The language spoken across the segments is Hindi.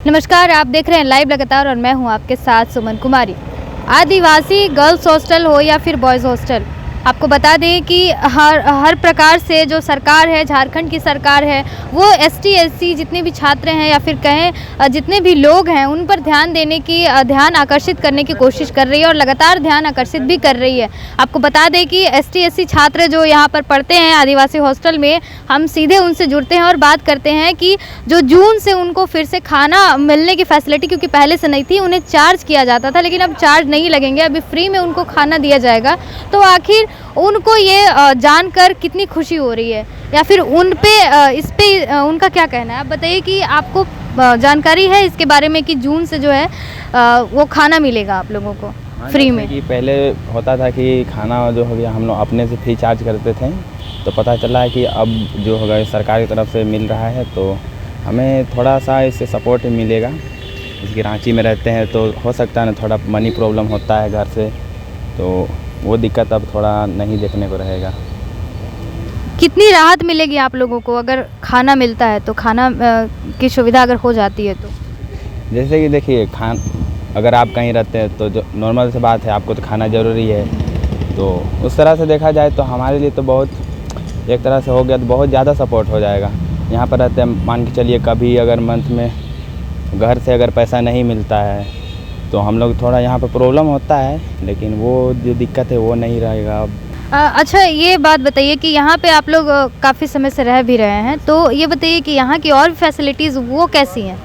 नमस्कार, आप देख रहे हैं लाइव लगातार और मैं हूं आपके साथ सुमन कुमारी। आदिवासी गर्ल्स हॉस्टल हो या फिर बॉयज़ हॉस्टल, आपको बता दें कि हर प्रकार से जो सरकार है, झारखंड की सरकार है, वो एसटी एससी जितने भी छात्र हैं या फिर कहें जितने भी लोग हैं उन पर ध्यान देने की ध्यान आकर्षित करने की कोशिश कर रही है और लगातार ध्यान आकर्षित भी कर रही है। आपको बता दें कि एसटी एससी छात्र जो यहाँ पर पढ़ते हैं आदिवासी हॉस्टल में, हम सीधे उनसे जुड़ते हैं और बात करते हैं कि जो जून से उनको फिर से खाना मिलने की फैसिलिटी, क्योंकि पहले से नहीं थी, उन्हें चार्ज किया जाता था, लेकिन अब चार्ज नहीं लगेंगे, अभी फ्री में उनको खाना दिया जाएगा। तो आखिर उनको ये जानकर कितनी खुशी हो रही है या फिर उन पे इस पे उनका क्या कहना है? आप बताइए कि आपको जानकारी है इसके बारे में कि जून से जो है वो खाना मिलेगा आप लोगों को फ्री में? कि पहले होता था कि खाना जो हो गया हम लोग अपने से फ्री चार्ज करते थे, तो पता चला है कि अब जो होगा सरकार की तरफ से मिल रहा है, तो हमें थोड़ा सा इससे सपोर्ट मिलेगा। इसकी रांची में रहते हैं तो हो सकता है ना, थोड़ा मनी प्रॉब्लम होता है घर से, तो वो दिक्कत अब थोड़ा नहीं देखने को रहेगा। कितनी राहत मिलेगी आप लोगों को अगर खाना मिलता है तो? खाना की सुविधा अगर हो जाती है तो? जैसे कि देखिए, अगर आप कहीं रहते हैं तो जो नॉर्मल सी बात है, आपको तो खाना ज़रूरी है, तो उस तरह से देखा जाए तो हमारे लिए तो बहुत एक तरह से हो गया, तो बहुत ज़्यादा सपोर्ट हो जाएगा। यहाँ पर रहते हैं, मान के चलिए कभी अगर मंथ में घर से अगर पैसा नहीं मिलता है तो हम लोग थोड़ा यहाँ पर प्रॉब्लम होता है, लेकिन वो जो दिक्कत है वो नहीं रहेगा अब। अच्छा, ये बात बताइए कि यहाँ पे आप लोग काफ़ी समय से रह भी रहे हैं, तो ये बताइए कि यहाँ की और फैसिलिटीज़ वो कैसी हैं?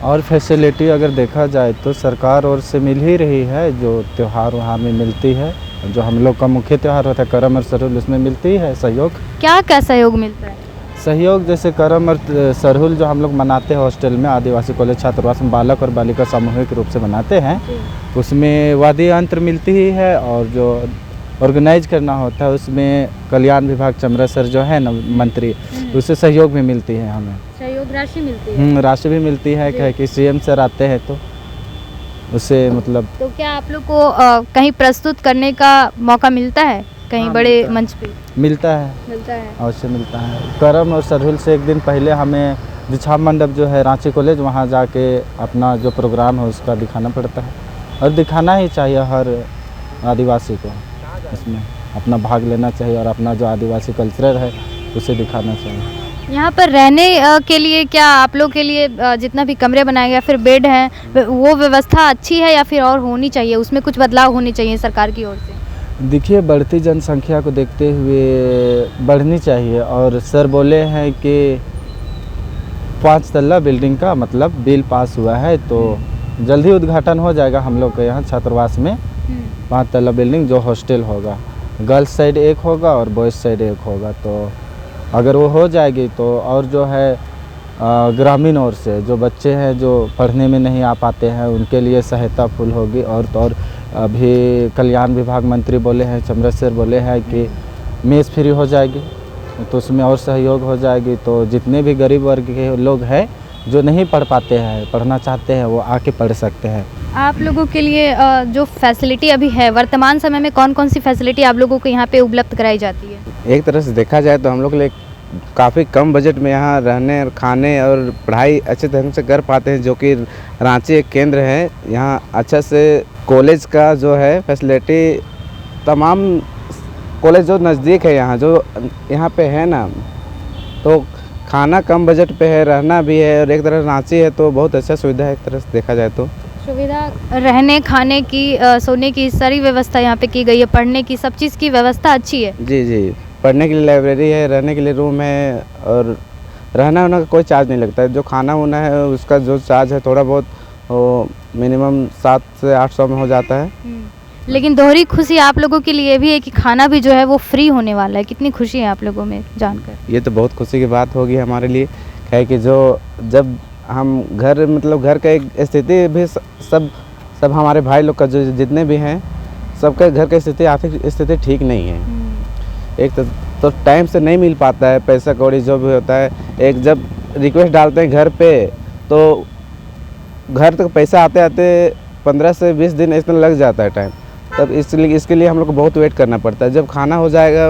और फैसिलिटी अगर देखा जाए तो सरकार ओर से मिल ही रही है। जो त्यौहार वहाँ में मिलती है, जो हम लोग का मुख्य त्यौहार होता है करम और सरहुल, उसमें मिलती है सहयोग। क्या क्या सहयोग मिलता है? सहयोग जैसे करम और सरहुल जो हम लोग मनाते हैं हॉस्टल में, आदिवासी कॉलेज छात्रावास में बालक और बालिका सामूहिक रूप से मनाते हैं, उसमें वाद्य यंत्र मिलती ही है। और जो ऑर्गेनाइज करना होता है उसमें कल्याण विभाग चमरा सर जो है ना मंत्री, उससे सहयोग भी मिलती है। हमें सहयोग राशि मिलती है? राशि भी मिलती है, कहे कि सीएम सर आते हैं तो उससे मतलब। तो क्या आप लोग को कहीं प्रस्तुत करने का मौका मिलता है कहीं? हाँ, बड़े मंच पे मिलता है, अवश्य मिलता है। करम और सरहुल से एक दिन पहले हमें दीक्षा मंडप जो है रांची कॉलेज, वहाँ जाके अपना जो प्रोग्राम है उसका दिखाना पड़ता है, और दिखाना ही चाहिए हर आदिवासी को। इसमें अपना भाग लेना चाहिए और अपना जो आदिवासी कल्चर है उसे दिखाना चाहिए। यहाँ पर रहने के लिए क्या आप लोग के लिए जितना भी कमरे बनाए गए या फिर बेड हैं, वो व्यवस्था अच्छी है या फिर और होनी चाहिए, उसमें कुछ बदलाव होने चाहिए सरकार की ओर से? देखिए, बढ़ती जनसंख्या को देखते हुए बढ़नी चाहिए, और सर बोले हैं कि 5 तल्ला बिल्डिंग का मतलब बिल पास हुआ है, तो जल्द ही उद्घाटन हो जाएगा हम लोग के यहाँ छात्रावास में। 5 तल्ला बिल्डिंग जो हॉस्टल होगा, गर्ल्स साइड एक होगा और बॉयज़ साइड एक होगा, तो अगर वो हो जाएगी तो और जो है ग्रामीण ओर से जो बच्चे हैं जो पढ़ने में नहीं आ पाते हैं उनके लिए सहायता फुल होगी। और तो और अभी कल्याण विभाग मंत्री बोले हैं, चमरा सर बोले हैं कि मेस फ्री हो जाएगी, तो उसमें और सहयोग हो जाएगी। तो जितने भी गरीब वर्ग के लोग हैं जो नहीं पढ़ पाते हैं, पढ़ना चाहते हैं, वो आके पढ़ सकते हैं। आप लोगों के लिए जो फैसिलिटी अभी है वर्तमान समय में, कौन कौन सी फैसिलिटी आप लोगों को यहाँ पे उपलब्ध कराई जाती है? एक तरह से देखा जाए तो हम लोग के लिए काफ़ी कम बजट में यहाँ रहने और खाने और पढ़ाई अच्छे ढंग से कर पाते हैं, जो कि रांची एक केंद्र है। यहाँ अच्छा से कॉलेज का जो है फैसिलिटी, तमाम कॉलेज जो नज़दीक है यहाँ पे है ना, तो खाना कम बजट पे है, रहना भी है, और एक तरह रांची है तो बहुत अच्छा सुविधा है एक तरह से देखा जाए तो। सुविधा रहने खाने की सोने की सारी व्यवस्था यहाँ पे की गई है, पढ़ने की सब चीज़ की व्यवस्था अच्छी है? जी, पढ़ने के लिए लाइब्रेरी है, रहने के लिए रूम है, और रहना होना का कोई चार्ज नहीं लगता है। जो खाना होना है उसका जो चार्ज है थोड़ा बहुत, वो मिनिमम 700 से 800 में हो जाता है। लेकिन दोहरी खुशी आप लोगों के लिए भी है कि खाना भी जो है वो फ्री होने वाला है। कितनी खुशी है आप लोगों में जानकर? ये तो बहुत खुशी की बात होगी हमारे लिए, है कि जो जब हम घर का एक स्थिति भी सब हमारे भाई लोग का जो जितने भी हैं सबके घर की स्थिति, आर्थिक स्थिति ठीक नहीं है। एक तो टाइम से नहीं मिल पाता है पैसा कौड़ी जो भी होता है। एक जब रिक्वेस्ट डालते हैं घर पे तो घर तक पैसा आते आते 15 से 20 दिन इतना लग जाता है टाइम, तब इसके लिए हम लोग को बहुत वेट करना पड़ता है। जब खाना हो जाएगा,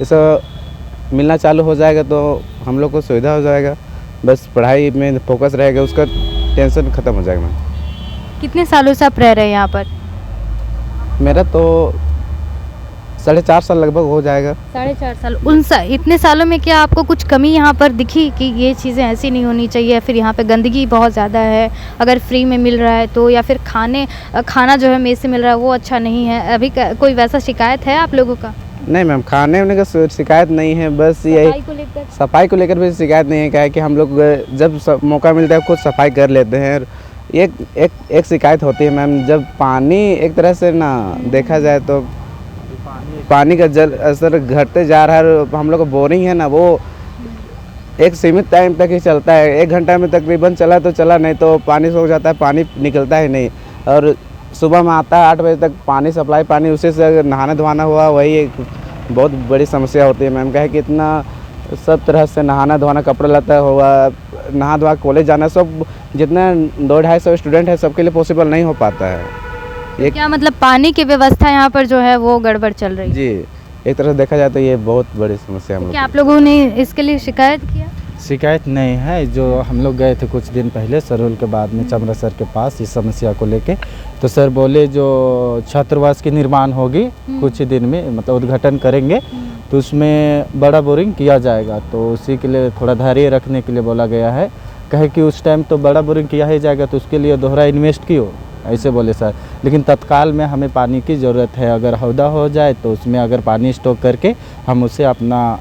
इसे मिलना चालू हो जाएगा तो हम लोग को सुविधा हो जाएगा, बस पढ़ाई में फोकस रहेगा, उसका टेंशन ख़त्म हो जाएगा मैम। कितने सालों से आप रह रहे हैं यहाँ पर? मेरा तो 4.5 साल लगभग हो जाएगा। 4.5 साल। इतने सालों में क्या आपको कुछ कमी यहाँ पर दिखी कि ये चीज़ें ऐसी नहीं होनी चाहिए, या फिर यहाँ पे गंदगी बहुत ज़्यादा है, अगर फ्री में मिल रहा है तो, या फिर खाना जो है मेस से मिल रहा है वो अच्छा नहीं है? अभी कोई वैसा शिकायत है आप लोगों का? नहीं मैम, खाने वाने का शिकायत नहीं है, बस यही सफाई को लेकर भी शिकायत नहीं है। क्या है कि हम लोग जब मौका मिलता है खुद सफाई कर लेते हैं। एक शिकायत होती है मैम, जब पानी एक तरह से ना देखा जाए तो पानी का जल स्तर घटते जा रहा है। हम लोग का बोरिंग है ना, वो एक सीमित टाइम तक ही चलता है, 1 घंटा में तकरीबन चला तो चला, नहीं तो पानी सूख जाता है, पानी निकलता ही नहीं। और सुबह में आता है 8 बजे तक पानी सप्लाई, पानी उसी से अगर नहाना धोना हुआ, वही एक बहुत बड़ी समस्या होती है मैम। क्या है कि इतना सब तरह से नहाना धोना, कपड़ा लता हुआ, नहा धोआ कॉलेज जाना, सब जितना 200-250 स्टूडेंट है सबके लिए पॉसिबल नहीं हो पाता है। तो क्या मतलब पानी की व्यवस्था यहाँ पर जो है वो गड़बड़ चल रही है? जी, एक तरह से देखा जाए तो ये बहुत बड़ी समस्या है हम लोग क्या आप लोगों ने इसके लिए शिकायत किया? शिकायत नहीं है। जो हम लोग गए थे कुछ दिन पहले सरोल के बाद में चमरा सर के पास इस समस्या को लेके, तो सर बोले जो छात्रावास की निर्माण होगी कुछ ही दिन में, मतलब उद्घाटन करेंगे तो उसमें बड़ा बोरिंग किया जाएगा, तो उसी के लिए थोड़ा धैर्य रखने के लिए बोला गया है। कहे कि उस टाइम तो बड़ा बोरिंग किया ही जाएगा, तो उसके लिए दोहरा इन्वेस्ट कियो, ऐसे बोले सर। लेकिन तत्काल में हमें पानी की ज़रूरत है, अगर हौदा हो जाए तो उसमें अगर पानी स्टॉक करके हम उसे अपना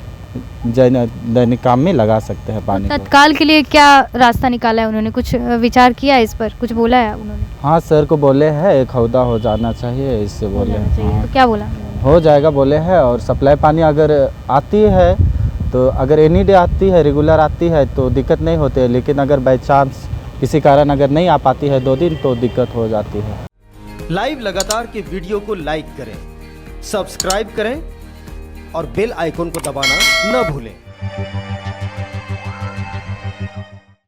दैनिक काम में लगा सकते हैं पानी को। तत्काल के लिए क्या रास्ता निकाला है उन्होंने? कुछ विचार किया इस पर? कुछ बोला है उन्होंने? हाँ, सर को बोले हैं एक हौदा हो जाना चाहिए, इससे बोले हैं। तो क्या बोला? हो जाएगा बोले हैं। और सप्लाई पानी अगर आती है तो अगर एनी डे आती है, रेगुलर आती है तो दिक्कत नहीं होती है, लेकिन अगर बाई चांस किसी कारण अगर नहीं आ पाती है 2 दिन तो दिक्कत हो जाती है। लाइव लगातार के वीडियो को लाइक करें, सब्सक्राइब करें और बेल आइकॉन को दबाना न भूलें।